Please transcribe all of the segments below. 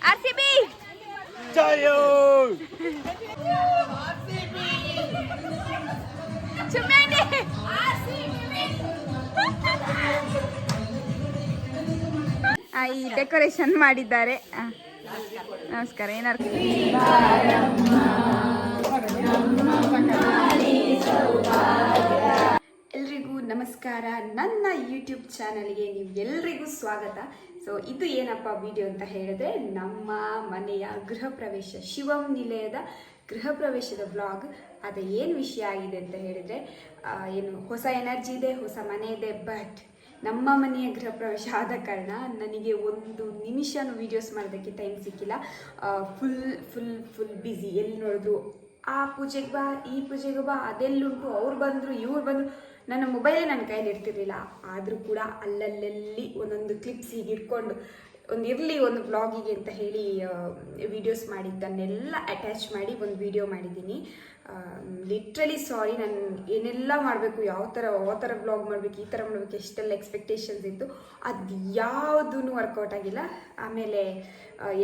RCB ಜಯೋ ಚುಮ್ಮಾಡಿ ಈ decoration ಮಾಡಿದ್ದಾರೆ. ನಮಸ್ಕಾರ. ಏನಾರು ಎಲ್ರಿಗೂ ನಮಸ್ಕಾರ. ನನ್ನ ಯೂಟ್ಯೂಬ್ ಚಾನಲ್ಗೆ ನೀವು ಎಲ್ರಿಗೂ ಸ್ವಾಗತ. ಸೊ ಇದು ಏನಪ್ಪ ವಿಡಿಯೋ ಅಂತ ಹೇಳಿದ್ರೆ, ನಮ್ಮ ಮನೆಯ ಗೃಹ ಪ್ರವೇಶ, ಶಿವಂ ನಿಲಯದ ಗೃಹ ಪ್ರವೇಶದ ವ್ಲಾಗ್. ಅದು ಏನು ವಿಷಯ ಆಗಿದೆ ಅಂತ ಹೇಳಿದರೆ, ಏನು ಹೊಸ ಎನರ್ಜಿ ಇದೆ, ಹೊಸ ಮನೆ ಇದೆ. ಬಟ್ ನಮ್ಮ ಮನೆಯ ಗೃಹ ಪ್ರವೇಶ ಆದ ಕಾರಣ ನನಗೆ ಒಂದು ನಿಮಿಷನೂ ವೀಡಿಯೋಸ್ ಮಾಡೋದಕ್ಕೆ ಟೈಮ್ ಸಿಕ್ಕಿಲ್ಲ. Full busy. ಎಲ್ಲಿ ನೋಡಿದ್ರು ಆ ಪೂಜೆಗೆ ಬಾ, ಈ ಪೂಜೆಗೆ ಬಾ, ಅದೆಲ್ಲುಂಟು, ಅವ್ರು ಬಂದರು, ಇವ್ರು ಬಂದರು. ನನ್ನ ಮೊಬೈಲೇ ನನ್ನ ಕೈಯಲ್ಲಿ ಇರ್ತಿರ್ಲಿಲ್ಲ. ಆದರೂ ಕೂಡ ಅಲ್ಲಲ್ಲಿ ಒಂದೊಂದು ಕ್ಲಿಪ್ಸ್ ಹೀಗೆ ಇಟ್ಕೊಂಡು ಒಂದು ಬ್ಲಾಗಿಗೆ ಅಂತ ಹೇಳಿ ವೀಡಿಯೋಸ್ ಮಾಡಿದ್ದನ್ನೆಲ್ಲ ಅಟ್ಯಾಚ್ ಮಾಡಿ ಒಂದು ವಿಡಿಯೋ ಮಾಡಿದ್ದೀನಿ. ಲಿಟ್ರಲಿ ಸಾರಿ. ನಾನು ಏನೆಲ್ಲ ಮಾಡಬೇಕು, ಯಾವ ಥರ ಬ್ಲಾಗ್ ಮಾಡಬೇಕು, ಈ ಥರ ಮಾಡಬೇಕು, ಎಷ್ಟೆಲ್ಲ ಎಕ್ಸ್ಪೆಕ್ಟೇಷನ್ಸ್ ಇತ್ತು, ಅದು ಯಾವುದೂ ವರ್ಕೌಟ್ ಆಗಿಲ್ಲ. ಆಮೇಲೆ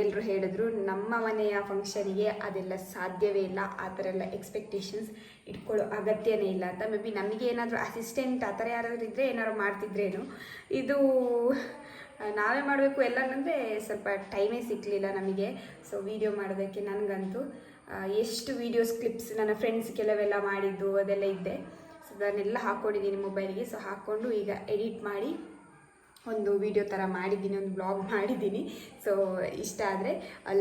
ಎಲ್ಲರೂ ಹೇಳಿದ್ರು, ನಮ್ಮ ಮನೆಯ ಫಂಕ್ಷನಿಗೆ ಅದೆಲ್ಲ ಸಾಧ್ಯವೇ ಇಲ್ಲ, ಆ ಥರ ಎಲ್ಲ ಎಕ್ಸ್ಪೆಕ್ಟೇಷನ್ಸ್ ಇಟ್ಕೊಳ್ಳೋ ಅಗತ್ಯನೇ ಇಲ್ಲ ಅಂತ. ಮೇ ಬಿ ನಮಗೆ ಏನಾದರೂ ಅಸಿಸ್ಟೆಂಟ್ ಆ ಥರ ಯಾರಾದರೂ ಇದ್ದರೆ ಏನಾದ್ರು ಮಾಡ್ತಿದ್ರೇನು. ಇದು ನಾವೇ ಮಾಡಬೇಕು ಎಲ್ಲನಂದರೆ ಸ್ವಲ್ಪ ಟೈಮೇ ಸಿಕ್ಕಲಿಲ್ಲ ನಮಗೆ. ಸೊ ವಿಡಿಯೋ ಮಾಡೋದಕ್ಕೆ ನನಗಂತೂ ಎಷ್ಟು ವೀಡಿಯೋಸ್ ಕ್ಲಿಪ್ಸ್ ನನ್ನ ಫ್ರೆಂಡ್ಸ್ ಕೆಲವೆಲ್ಲ ಮಾಡಿದ್ದು ಅದೆಲ್ಲ ಇದ್ದೆ. ಸೊ ಅದನ್ನೆಲ್ಲ ಹಾಕ್ಕೊಂಡಿದ್ದೀನಿ ಮೊಬೈಲಿಗೆ. ಸೊ ಹಾಕ್ಕೊಂಡು ಈಗ ಎಡಿಟ್ ಮಾಡಿ ಒಂದು ವಿಡಿಯೋ ಥರ ಮಾಡಿದ್ದೀನಿ, ಒಂದು ಬ್ಲಾಗ್ ಮಾಡಿದ್ದೀನಿ. ಸೊ ಇಷ್ಟ ಆದರೆ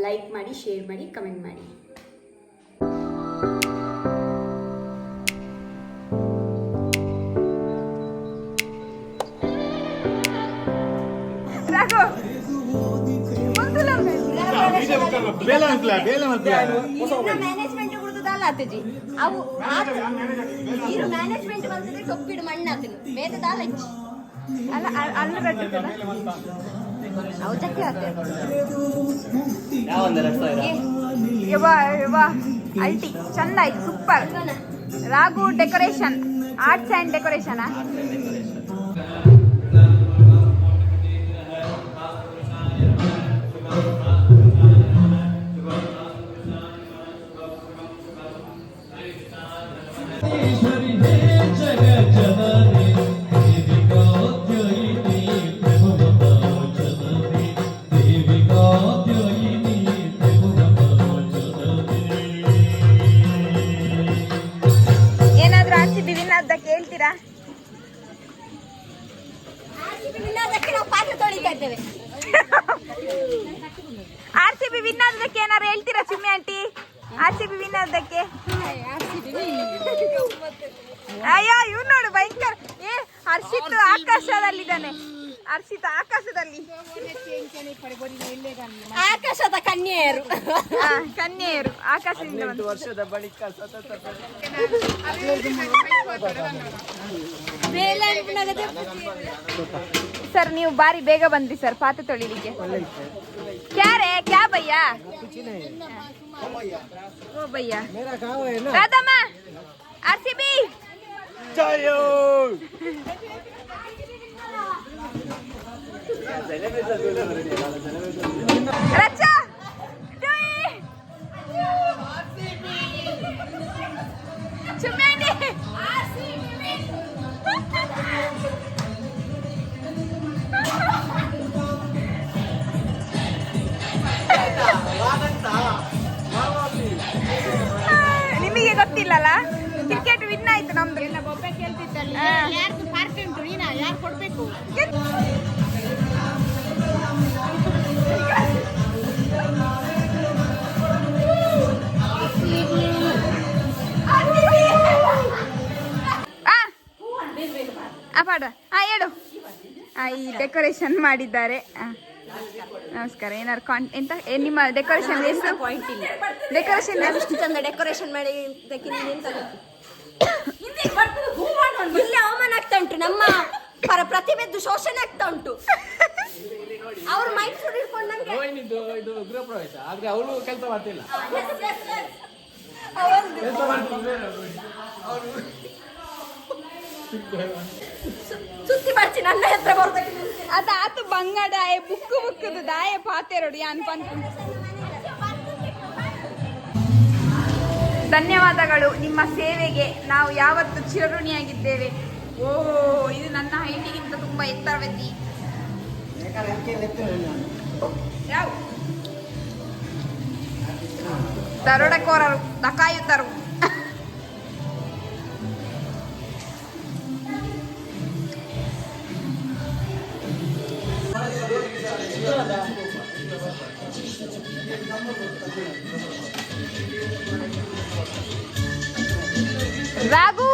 ಲೈಕ್ ಮಾಡಿ, ಶೇರ್ ಮಾಡಿ, ಕಮೆಂಟ್ ಮಾಡಿ. ಮ್ಯಾನೇಜ್ಮೆಂಟ್ ಗುರುದಲ್ಲ ಆತಜಿ ಅವು ಇರು ಮ್ಯಾನೇಜ್ಮೆಂಟ್ ಬಂದ್ರೆ ಟೊಪ್ಪಿಡು ಮಣ್ಣು ಆತನು ಬೇತದಾಲ ಅಲ್ಲ ಅಲ್ಲು ಕಟ್ಟಿದ್ದಲ್ಲ ಅವು ಚಕ್ಕೆ ಆತ ಅಲ್ಟಿ ಚಂದ ಆಯ್ತು, super. Raghu decoration, arts and ಡೆಕೋರೇಷನಾ? ಏನಾದ್ರೂ ಆರ್‌ಸಿಬಿ ವಿನ್ ಆದ್ದಕ್ಕೆ ಹೇಳ್ತೀರಾ? ಆರ್‌ಸಿಬಿ ವಿನ್ ಆದಕ್ಕೆ ಏನಾರು ಹೇಳ್ತೀರಾ ಚಿಮ್ಮಿ ಆಂಟಿ? ಆರ್‌ಸಿಬಿ ವಿನ್ ಆದಕ್ಕೆ ಅಯ್ಯೋ ಇವ್ ನೋಡು ಭಯಂಕರ. ಹರ್ಷಿತ್ ಆಕಾಶದಲ್ಲಿದ್ದಾನೆ. ಹರ್ಷಿತ್ ಆಕಾಶದಲ್ಲಿ, ಆಕಾಶದ ಕನ್ಯೆಯರು, ಕನ್ಯೆಯರು ಆಕಾಶದಿಂದ. 8 ವರ್ಷದ ಬಳಿಕ ಸತತ ಸರ್ ನೀವು ಬಾರಿ ಬೇಗ ಬಂದ್ರಿ ಸರ್ ಪಾತ್ರೆ ತೊಳಿಲಿಕ್ಕೆ. ಕ್ಯಾ ಭಯ್ಯ? ಓ ಭಯ್ಯ. ರಾಧಮ್ಮ, ಆರ್‌ಸಿಬಿ ಜಯೋ ರಚ್ಚಾ ಚುಮ್ಮಾಡಿ ನಿಮಗೆ ಗೊತ್ತಿಲ್ಲಲ್ಲ, ಕ್ರಿಕೆಟ್ ವಿನ್ ಆಯ್ತು ನಮ್ದು. ಎಲ್ಲ ಬೊಬ್ಬೆ ಕೇಳ್ತಿದ್ದಲ್ಲ, ಯಾರ್ದು ಪಾರ್ಟಿ ಉಂಟು, ನೀನಾ ಯಾರು ಕೊಡ್ಬೇಕು? ಪಾಡ ಹೇಳು. ಈ ಡೆಕೋರೇಷನ್ ಮಾಡಿದ್ದಾರೆ. ನಮಸ್ಕಾರ. ಏನಾರು ಎಂತ ನಿಮ್ಮ ಡೆಕೋರೇಷನ್ ಎಷ್ಟು ಪಾಯಿಂಟ್ ಇಲ್ಲ. ಡೆಕೋರೇಷನ್ ಎಷ್ಟು ಚಂದ ಡೆಕೋರೇಷನ್ ಮಾಡಿ ಇಲ್ಲಿ ಅವಮಾನ ಆಗ್ತಾ ಉಂಟು, ನಮ್ಮ ಪ್ರತಿಭೆದ್ದು ಶೋಷಣೆ ಆಗ್ತಾ ಉಂಟು. ಅವ್ರ ಮೈಕ್ ಸುಡಿರ್ಕೊಂಡು ನಂಗೆ ಇದು ಗೃಹ ಪ್ರವೇಶ ಆದ್ರೆ ಅವರು ಕೆಲಸ ಮಾಡ್ತಿಲ್ಲ. ಸುತ್ತಿ ಬರ್ತೀನಿ ನನ್ನ ಹತ್ರ ಬರೋದಕ್ಕೆ ಅದಾತು ಬಂಗಡಾಯ ಬುಕ್ಕು ಬುಕ್ಕದು ದಾಯ ಪಾತೆರಡು ಯಾನ್ ಪನ್ಪುಂಡು. ಧನ್ಯವಾದಗಳು ನಿಮ್ಮ ಸೇವೆಗೆ, ನಾವು ಯಾವತ್ತು ಚಿರಋಣಿಯಾಗಿದ್ದೇವೆ. ಓ ಇದು ನನ್ನ ಹೈಟಿಗಿಂತ ತುಂಬಾ ಎತ್ತರವತಿ. ಯಾವ ದರೋಡೆಕೋರರು ದಕಾಯುತ್ತರು. ರಾಘು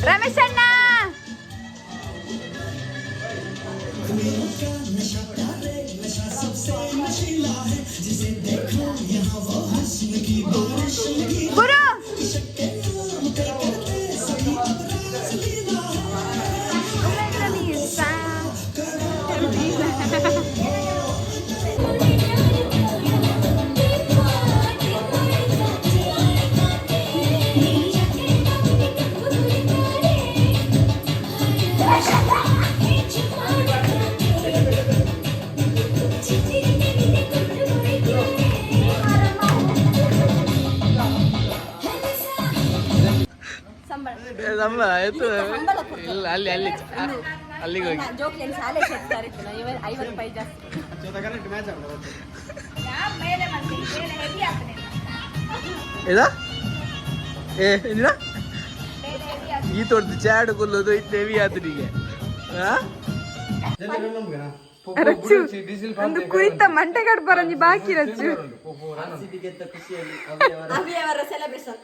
ರಮೇಶ್ ಅಣ್ಣ ಗುರು ನಮ್ಮ ಎತ್ತು ಸಂಬಳ ಕೊಡ್ತಾರೆ. ಇಲ್ಲ ಅಲ್ಲಿ ಅಲ್ಲಿ ಅಲ್ಲಿಗೆ ಹೋಗಿ ಜೋಕ್ಲಿ ಶಾಲೆ ಸೇರ್ತಾರೆ 50 ರೂಪಾಯಿ ಜಾಸ್ತಿ. ಇದಾ ಏ ಏನಿಲ್ಲ ಈ ತೊಡ್ದು ಚಾಡು ಕೊಲ್ಲೋದು ಇತ್ತು ಹೆವಿ ಆತನಿಗೆ ರಚ್ಚು ಒಂದು ಕುರಿತ ಮಂಟೆಗಾಡ್ ಬರಂಜಿ ಬಾಕಿ ರಚ್ಚು ಅಭಿಯವರ ಸೆಲೆಬ್ರೇಷನ್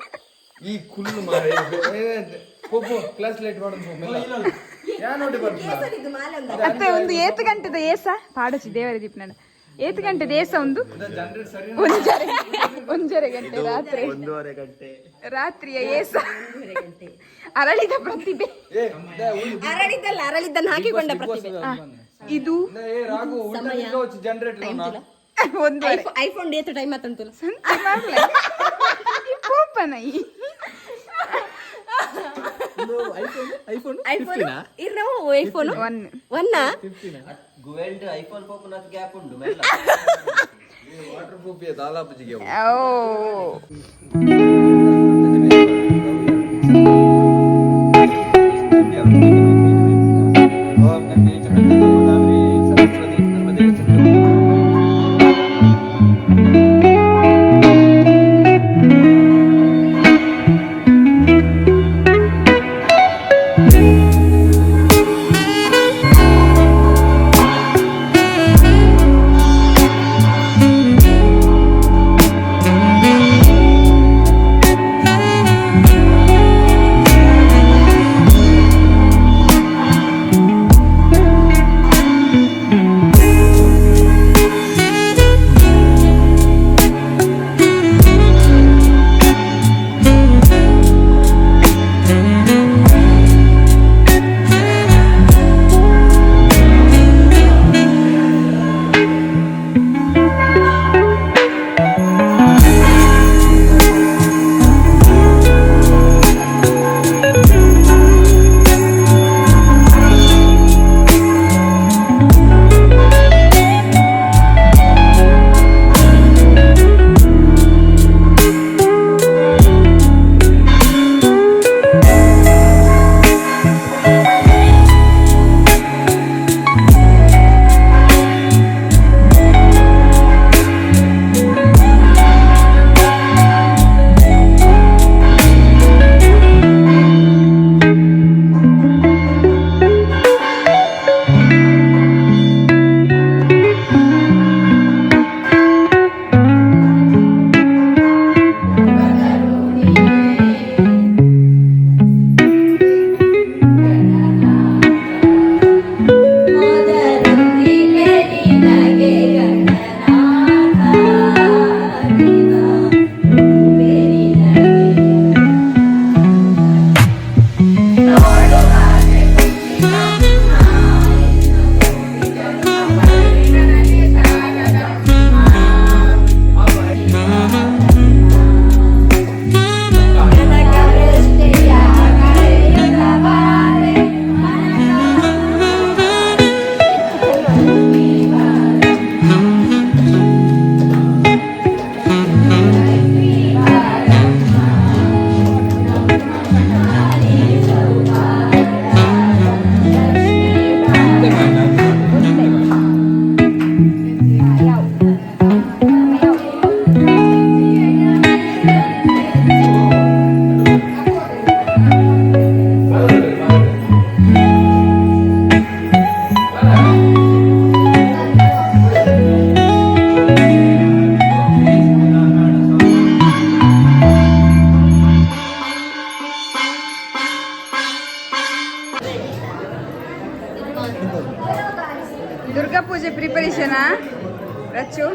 ಈ ಕುಲ್ಲು ಮಾರೆ ಪೋಪು ಕ್ಲಾಸ್ ಲೈಟ್ ಮಾಡೋದು ಯಾ ನೋಡಿ ಇದು ಮಾಲೆ ಒಂದು ಅತ್ತೆ ಒಂದು ಏತು ಗಂಟೆದ ಏಸ ಪಾಡಚಿ ದೇವರ ದೀಪನ ಏತು ಗಂಟೆದ ಏಸ ಒಂದು ಒಂಜರೆ ಗಂಟೆ ರಾತ್ರಿ 1:30 ಗಂಟೆ ರಾತ್ರಿಯ ಏಸ ಅರಳಿದ ಪ್ರತಿಭೆ ಅರಳಿದ್ದನ್ನು ಹಾಕಿಕೊಂಡ ಪ್ರತಿಭೆ. ಇದು ಒಂದು ಐಫೋನ್ ಏತು ಟೈಮ್ ಆತಂತಲ್ಲ ಪೋಪನೈ ಐಫೋನ್ ಐಫೋನ್ ಇರ್ನವು ಐಫೋನ್ 1 ಗುವೆಂಟ್ ಐಫೋನ್ ಪೋಪುನತ್ ಗ್ಯಾಪ್ ಉಂಡು ಮೆಲ್ಲ ವಾಟರ್ ಪ್ರೂಫ್ ದಾಲಾಪಜಿಗೆ ಓ ದುರ್ಗಾ ಪೂಜೆ ಪ್ರಿಪರೇಷನಾ ರಚ್ಚು?